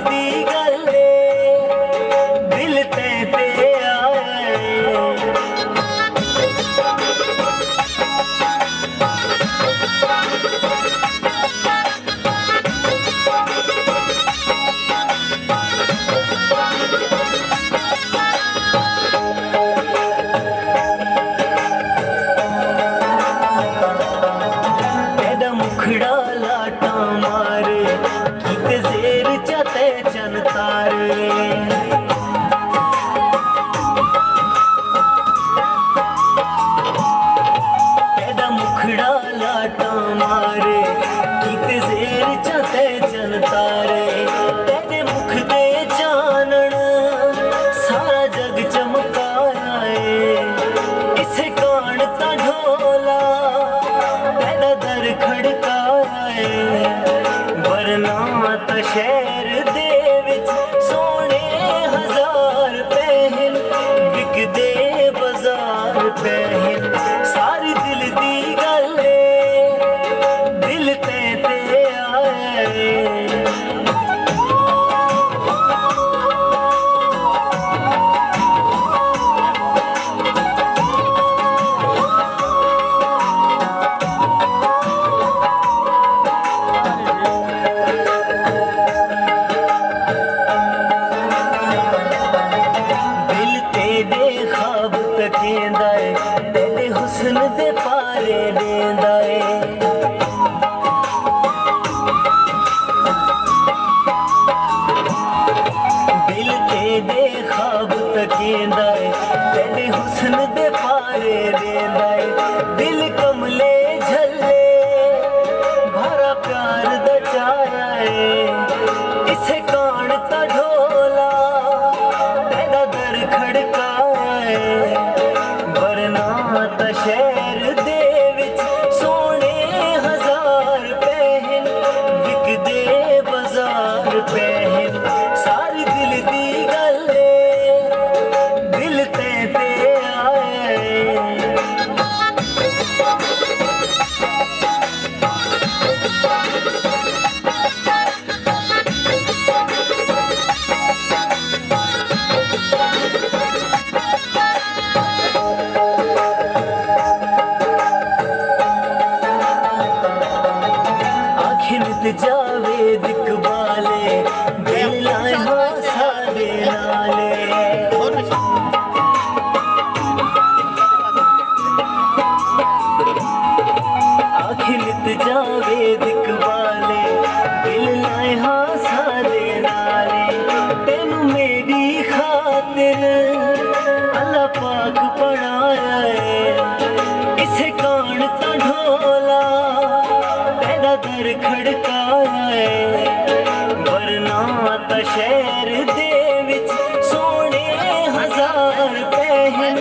दी गल दिल ते आए। तेरा मुखड़ा लाटा मारे किते जेर चते चन तारे। तेरा मुखड़ा लाटा मारे किते जेर चते चन तारे। तेरे मुख दे चानण सारा जग चमकाया है। इसे कान ता ढोला तेरा दर खड़काया है। वरना ता शहर दे विच सोने हजार पहन विकदे बाजार पहन। सारी दिल दी गल दिल ते आए। दिल तेरे ख्वाब तकेंदा है तेरे हुस्न दे पारे देंदा है। दिल तेरे ख्वाब तकेंदा है तेरे हुस्न दे पारे देंदा है। दिल कमले झल्ले भरा प्यार दा चाया है। इसे कान ता ढोला तेरा दर खड़काया है। वरना ता शहर दे विच सोने हजार पहन विकदे बाजार पहन। सारी दिल दी गल दिल ते आए। आखिरत जावेद इकबाले दिल लाए हाँ सारे नाले। आखिरत जावेद इकबाले दिल लाए हाँ सारे नाले। तेनू मेरी खातिर अल्लाह पाक पढ़ाया है। इसे कान ता ढोला तेरा दर खड़काया है। वरना ता शहर दे विच सोने हजार पहन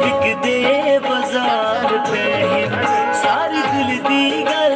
विकदे बाजार पहन। सारी दिल दी गल